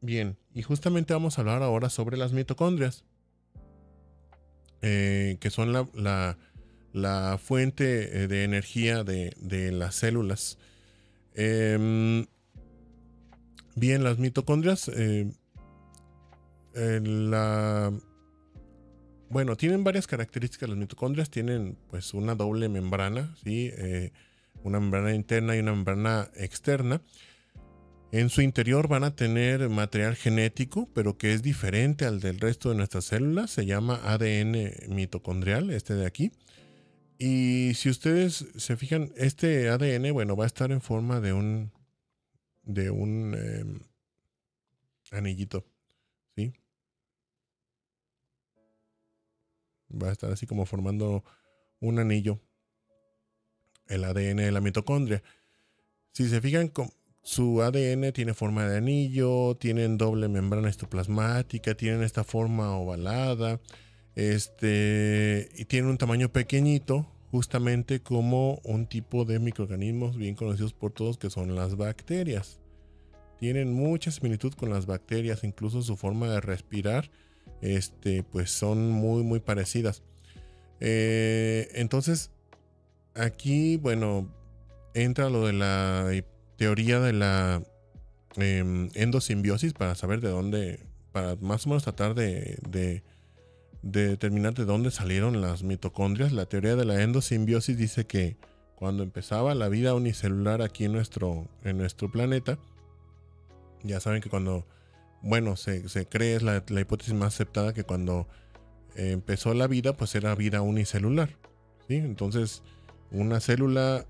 Bien, y justamente vamos a hablar ahora sobre las mitocondrias, que son la fuente de energía de las células. Em, bien, las mitocondrias, la, bueno, tienen varias características. Las mitocondrias tienen pues una doble membrana, ¿sí? Una membrana interna y una membrana externa. En su interior van a tener material genético, pero que es diferente al del resto de nuestras células. Se llama ADN mitocondrial, este de aquí. Y si ustedes se fijan, este ADN, bueno, va a estar en forma de un anillito, ¿sí? Va a estar así como formando un anillo, el ADN de la mitocondria. Si se fijan, su ADN tiene forma de anillo, tienen doble membrana citoplasmática, tienen esta forma ovalada, y tienen un tamaño pequeñito, justamente como un tipo de microorganismos bien conocidos por todos, que son las bacterias. Tienen mucha similitud con las bacterias, incluso su forma de respirar, pues son muy, muy parecidas. Entonces, aquí, bueno, entra lo de la teoría de la endosimbiosis para saber de dónde, para más o menos tratar de determinar de dónde salieron las mitocondrias. La teoría de la endosimbiosis dice que cuando empezaba la vida unicelular aquí en nuestro planeta, ya saben que cuando, bueno, se cree, es la hipótesis más aceptada, que cuando empezó la vida, pues era vida unicelular, ¿sí? Entonces, una célula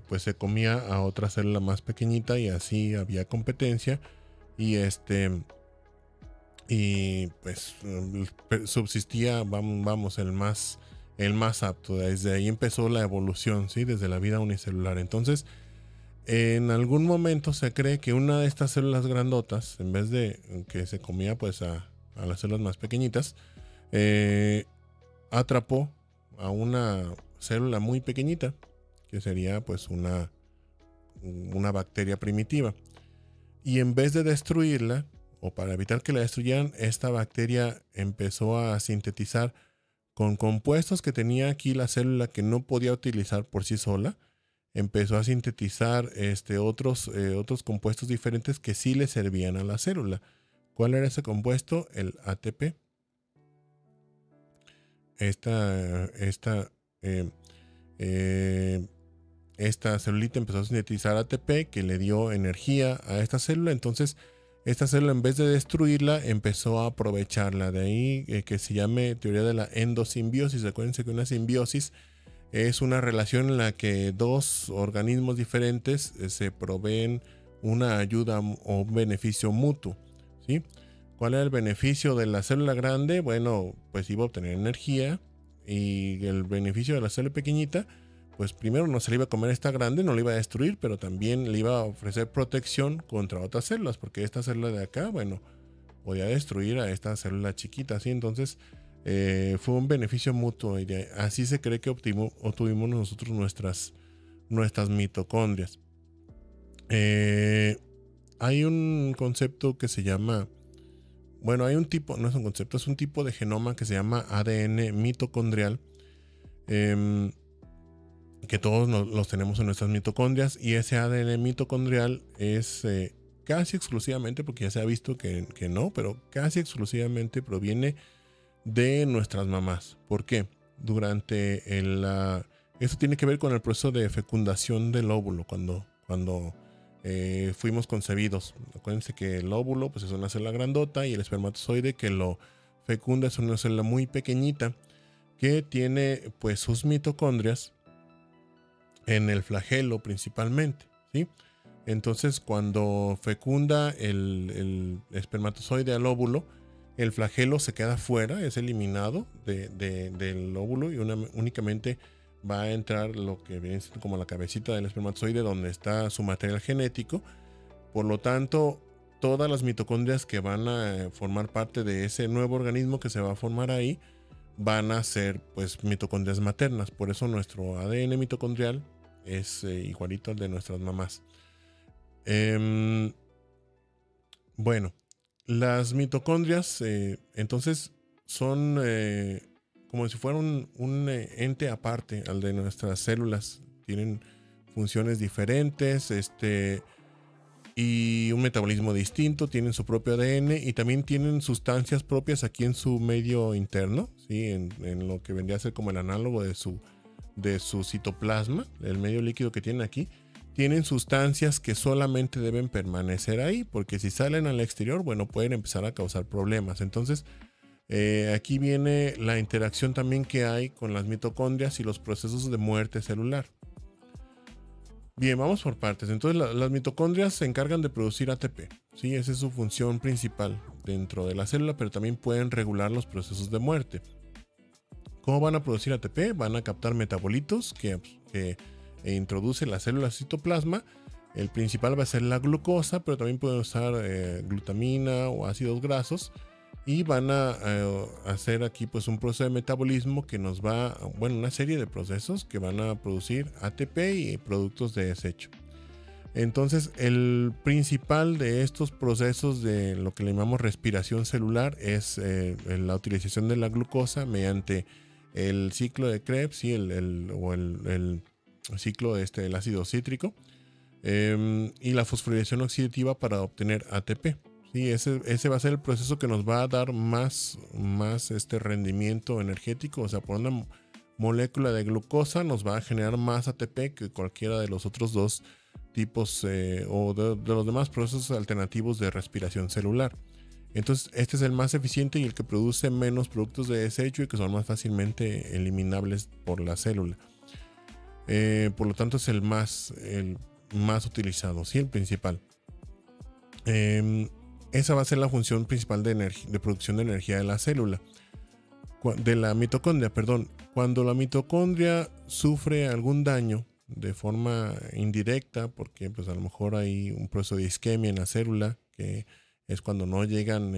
pues se comía a otra célula más pequeñita y así había competencia y y pues subsistía, vamos, el más apto. Desde ahí empezó la evolución, ¿sí? Desde la vida unicelular. Entonces, en algún momento se cree que una de estas células grandotas, en vez de que se comía pues a las células más pequeñitas, eh, atrapó a una célula muy pequeñita, que sería pues una bacteria primitiva. Y en vez de destruirla, o para evitar que la destruyeran, esta bacteria empezó a sintetizar con compuestos que tenía aquí la célula que no podía utilizar por sí sola. Empezó a sintetizar otros compuestos diferentes que sí le servían a la célula. ¿Cuál era ese compuesto? El ATP. Esta, esta, eh, eh, esta celulita empezó a sintetizar ATP que le dio energía a esta célula. Entonces, esta célula, en vez de destruirla, empezó a aprovecharla. De ahí que se llame teoría de la endosimbiosis. Acuérdense que una simbiosis es una relación en la que dos organismos diferentes se proveen una ayuda o un beneficio mutuo, ¿sí? ¿Cuál era el beneficio de la célula grande? Bueno, pues iba a obtener energía, y el beneficio de la célula pequeñita, pues primero no se le iba a comer esta grande, no le iba a destruir, pero también le iba a ofrecer protección contra otras células, porque esta célula de acá, bueno, podía destruir a esta célula chiquita, ¿sí? Entonces, fue un beneficio mutuo y así se cree que obtuvimos nosotros nuestras mitocondrias. Hay un concepto que se llama, bueno, hay un tipo, no es un concepto, es un tipo de genoma que se llama ADN mitocondrial, eh, que todos los tenemos en nuestras mitocondrias, y ese ADN mitocondrial es casi exclusivamente, porque ya se ha visto que no, pero casi exclusivamente proviene de nuestras mamás. ¿Por qué? Esto tiene que ver con el proceso de fecundación del óvulo, cuando fuimos concebidos. Acuérdense que el óvulo pues, es una célula grandota, y el espermatozoide que lo fecunda es una célula muy pequeñita que tiene pues sus mitocondrias en el flagelo principalmente, ¿sí? Entonces, cuando fecunda el espermatozoide al óvulo, el flagelo se queda fuera, es eliminado del óvulo, y únicamente va a entrar lo que viene siendo como la cabecita del espermatozoide, donde está su material genético. Por lo tanto, todas las mitocondrias que van a formar parte de ese nuevo organismo que se va a formar ahí van a ser pues mitocondrias maternas. Por eso nuestro ADN mitocondrial es igualito al de nuestras mamás. Bueno, Las mitocondrias, entonces, son como si fuera un ente aparte al de nuestras células. Tienen funciones diferentes, y un metabolismo distinto, tienen su propio ADN y también tienen sustancias propias aquí en su medio interno, ¿sí? En lo que vendría a ser como el análogo de su citoplasma, el medio líquido que tienen aquí. Tienen sustancias que solamente deben permanecer ahí, porque si salen al exterior, bueno, pueden empezar a causar problemas. Entonces, aquí viene la interacción también que hay con las mitocondrias y los procesos de muerte celular. Bien, vamos por partes. Entonces, las mitocondrias se encargan de producir ATP, ¿sí? Esa es su función principal dentro de la célula, pero también pueden regular los procesos de muerte. ¿Cómo van a producir ATP? Van a captar metabolitos que introduce la célula citoplasma. El principal va a ser la glucosa, pero también pueden usar glutamina o ácidos grasos. Y van a hacer aquí pues un proceso de metabolismo que nos va, bueno, una serie de procesos que van a producir ATP y productos de desecho. Entonces, el principal de estos procesos de lo que le llamamos respiración celular es la utilización de la glucosa mediante el ciclo de Krebs y el ciclo del ácido cítrico, y la fosforilación oxidativa para obtener ATP. Sí, ese va a ser el proceso que nos va a dar más rendimiento energético. O sea, por una molécula de glucosa nos va a generar más ATP que cualquiera de los otros dos tipos o de los demás procesos alternativos de respiración celular. Entonces, este es el más eficiente y el que produce menos productos de desecho y que son más fácilmente eliminables por la célula. Por lo tanto, es el más utilizado, ¿sí? El principal. Esa va a ser la función principal de producción de energía de la célula. De la mitocondria, perdón. Cuando la mitocondria sufre algún daño de forma indirecta, porque pues a lo mejor hay un proceso de isquemia en la célula, que es cuando no llegan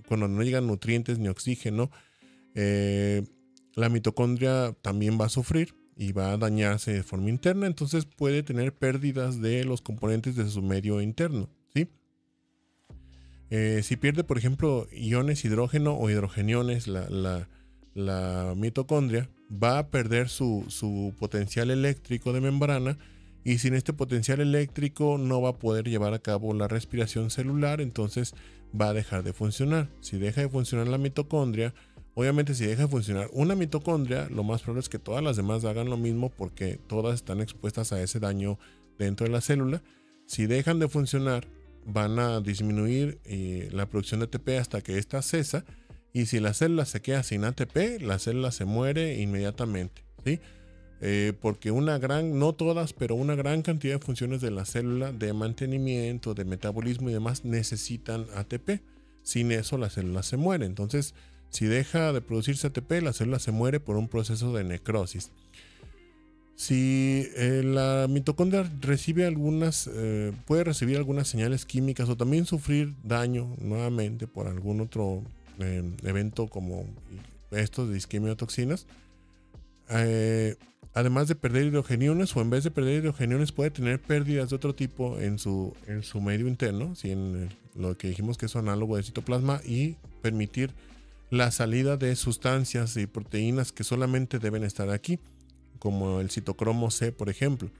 cuando no llegan nutrientes ni oxígeno, la mitocondria también va a sufrir y va a dañarse de forma interna, entonces puede tener pérdidas de los componentes de su medio interno, ¿sí? Si pierde, por ejemplo, iones hidrógeno o hidrogeniones, la mitocondria va a perder su potencial eléctrico de membrana, y sin este potencial eléctrico no va a poder llevar a cabo la respiración celular, entonces va a dejar de funcionar. Si deja de funcionar la mitocondria, obviamente si deja de funcionar una mitocondria, lo más probable es que todas las demás hagan lo mismo, porque todas están expuestas a ese daño dentro de la célula. Si dejan de funcionar, van a disminuir la producción de ATP hasta que ésta cesa, y si la célula se queda sin ATP, la célula se muere inmediatamente, ¿sí? Porque no todas, pero una gran cantidad de funciones de la célula de mantenimiento, de metabolismo y demás necesitan ATP. Sin eso la célula se muere. Entonces, si deja de producirse ATP, la célula se muere por un proceso de necrosis. Si la mitocondria puede recibir algunas señales químicas o también sufrir daño nuevamente por algún otro evento como estos de isquemia o toxinas, además de perder hidrogeniones, o en vez de perder hidrogeniones puede tener pérdidas de otro tipo en su medio interno, ¿sí? En lo que dijimos que es su análogo de citoplasma, y permitir la salida de sustancias y proteínas que solamente deben estar aquí, como el citocromo C, por ejemplo.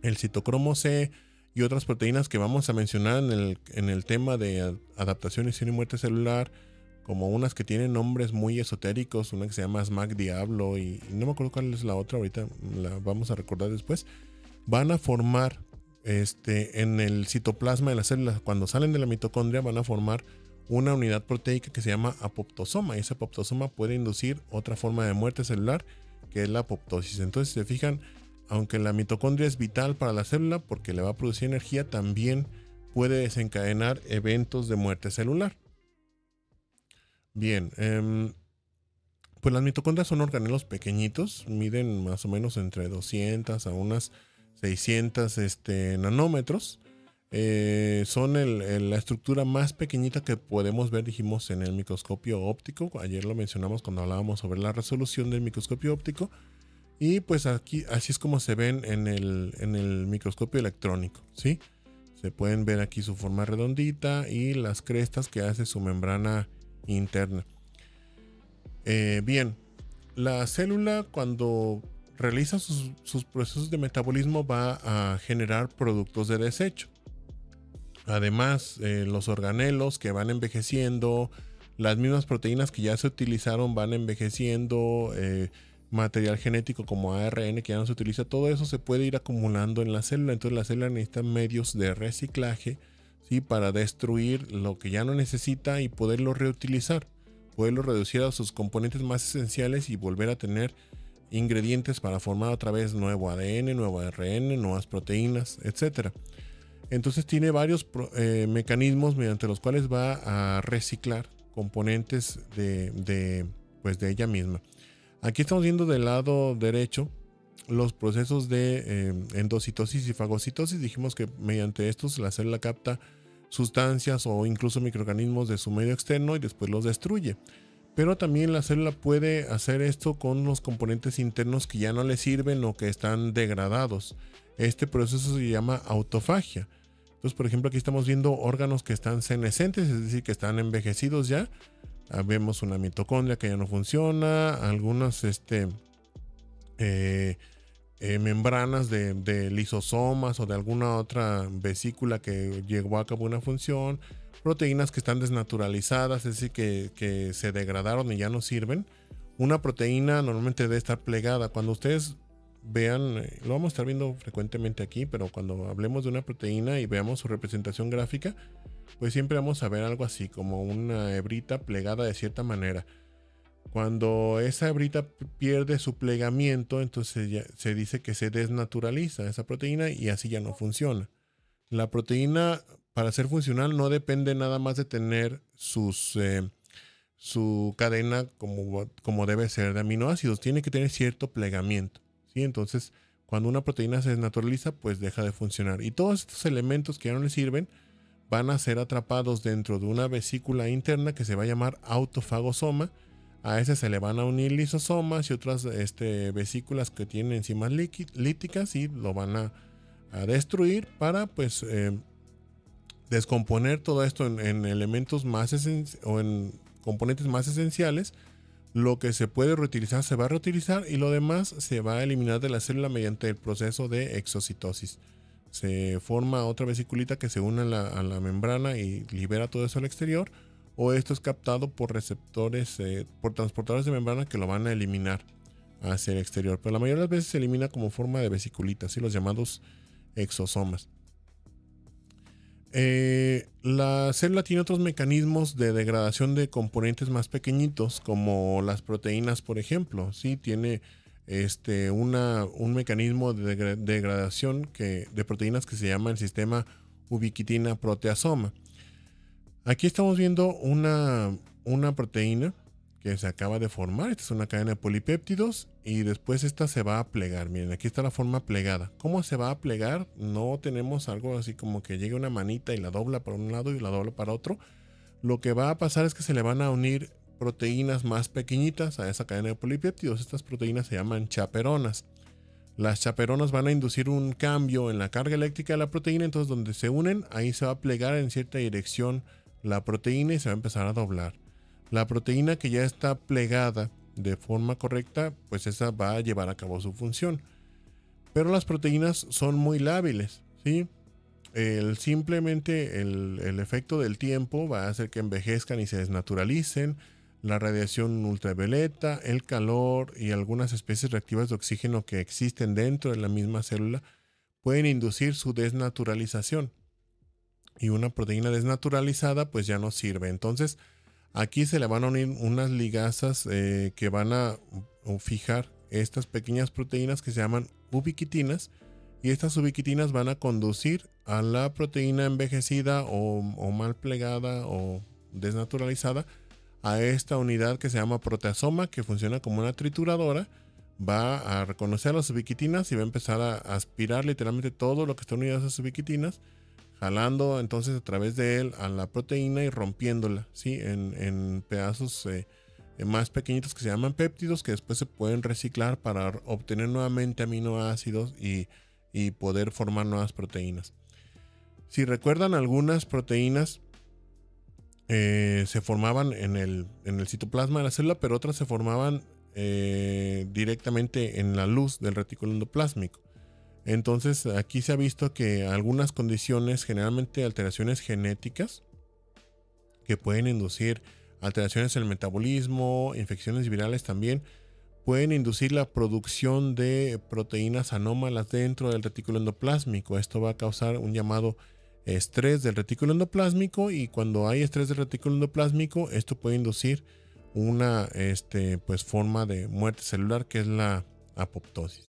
El citocromo C y otras proteínas que vamos a mencionar en el tema de adaptación y muerte celular, como unas que tienen nombres muy esotéricos, una que se llama SMAC Diablo y no me acuerdo cuál es la otra, ahorita la vamos a recordar después, van a formar en el citoplasma de las células. Cuando salen de la mitocondria van a formar una unidad proteica que se llama apoptosoma, y ese apoptosoma puede inducir otra forma de muerte celular, que es la apoptosis. Entonces, si se fijan, aunque la mitocondria es vital para la célula porque le va a producir energía, también puede desencadenar eventos de muerte celular. Bien, pues las mitocondrias son organelos pequeñitos, miden más o menos entre 200 a unas 600 nanómetros. Son la estructura más pequeñita que podemos ver, dijimos, en el microscopio óptico. Ayer lo mencionamos cuando hablábamos sobre la resolución del microscopio óptico. Y pues aquí así es como se ven en el microscopio electrónico, ¿sí? Se pueden ver aquí su forma redondita y las crestas que hace su membrana interna. Bien, la célula cuando realiza sus procesos de metabolismo va a generar productos de desecho. Además, los organelos que van envejeciendo, las mismas proteínas que ya se utilizaron van envejeciendo, material genético como ARN que ya no se utiliza, todo eso se puede ir acumulando en la célula. Entonces la célula necesita medios de reciclaje, ¿sí? Para destruir lo que ya no necesita y poderlo reutilizar, poderlo reducir a sus componentes más esenciales y volver a tener ingredientes para formar otra vez nuevo ADN, nuevo ARN, nuevas proteínas, etcétera. Entonces tiene varios mecanismos mediante los cuales va a reciclar componentes de ella misma. Aquí estamos viendo del lado derecho los procesos de endocitosis y fagocitosis. Dijimos que mediante estos la célula capta sustancias o incluso microorganismos de su medio externo y después los destruye. Pero también la célula puede hacer esto con los componentes internos que ya no le sirven o que están degradados. Este proceso se llama autofagia. Entonces, por ejemplo, aquí estamos viendo órganos que están senescentes, es decir, que están envejecidos ya. Vemos una mitocondria que ya no funciona, algunas membranas de lisosomas o de alguna otra vesícula que llevó a cabo una función, proteínas que están desnaturalizadas, es decir, que se degradaron y ya no sirven. Una proteína normalmente debe estar plegada. Cuando ustedes vean, lo vamos a estar viendo frecuentemente aquí, pero cuando hablemos de una proteína y veamos su representación gráfica, pues siempre vamos a ver algo así como una hebrita plegada de cierta manera. Cuando esa hebrita pierde su plegamiento, entonces ya se dice que se desnaturaliza esa proteína y así ya no funciona. La proteína, para ser funcional, no depende nada más de tener su cadena como debe ser de aminoácidos, tiene que tener cierto plegamiento, ¿sí? Entonces, cuando una proteína se desnaturaliza, pues deja de funcionar. Y todos estos elementos que ya no le sirven van a ser atrapados dentro de una vesícula interna que se va a llamar autofagosoma. A ese se le van a unir lisosomas y otras vesículas que tienen enzimas líticas y lo van a destruir para pues descomponer todo esto en elementos más o en componentes más esenciales. Lo que se puede reutilizar se va a reutilizar y lo demás se va a eliminar de la célula mediante el proceso de exocitosis. Se forma otra vesiculita que se une a la membrana y libera todo eso al exterior, o esto es captado por receptores, por transportadores de membrana que lo van a eliminar hacia el exterior, pero la mayoría de las veces se elimina como forma de vesiculita, ¿sí? Los llamados exosomas. La célula tiene otros mecanismos de degradación de componentes más pequeñitos, como las proteínas, por ejemplo, ¿sí? Tiene un mecanismo de degradación de proteínas que se llama el sistema ubiquitina proteasoma. Aquí estamos viendo una proteína que se acaba de formar. Esta es una cadena de polipéptidos y después esta se va a plegar. Miren, aquí está la forma plegada. ¿Cómo se va a plegar? No tenemos algo así como que llegue una manita y la dobla para un lado y la dobla para otro. Lo que va a pasar es que se le van a unir proteínas más pequeñitas a esa cadena de polipéptidos. Estas proteínas se llaman chaperonas. Las chaperonas van a inducir un cambio en la carga eléctrica de la proteína, entonces donde se unen, ahí se va a plegar en cierta dirección la proteína y se va a empezar a doblar. La proteína que ya está plegada de forma correcta, pues esa va a llevar a cabo su función. Pero las proteínas son muy lábiles, ¿sí? Simplemente el efecto del tiempo va a hacer que envejezcan y se desnaturalicen. La radiación ultravioleta, el calor y algunas especies reactivas de oxígeno que existen dentro de la misma célula pueden inducir su desnaturalización. Y una proteína desnaturalizada pues ya no sirve. Entonces aquí se le van a unir unas ligasas que van a fijar estas pequeñas proteínas que se llaman ubiquitinas. Y estas ubiquitinas van a conducir a la proteína envejecida o mal plegada o desnaturalizada a esta unidad que se llama proteasoma, que funciona como una trituradora. Va a reconocer las ubiquitinas y va a empezar a aspirar literalmente todo lo que está unido a esas ubiquitinas, jalando entonces a través de él a la proteína y rompiéndola, ¿sí? en pedazos más pequeñitos que se llaman péptidos, que después se pueden reciclar para obtener nuevamente aminoácidos y poder formar nuevas proteínas. Si recuerdan, algunas proteínas se formaban en el citoplasma de la célula, pero otras se formaban directamente en la luz del retículo endoplásmico. Entonces aquí se ha visto que algunas condiciones, generalmente alteraciones genéticas, que pueden inducir alteraciones en el metabolismo, infecciones virales también, pueden inducir la producción de proteínas anómalas dentro del retículo endoplásmico. Esto va a causar un llamado estrés del retículo endoplásmico, y cuando hay estrés del retículo endoplásmico, esto puede inducir una pues forma de muerte celular, que es la apoptosis.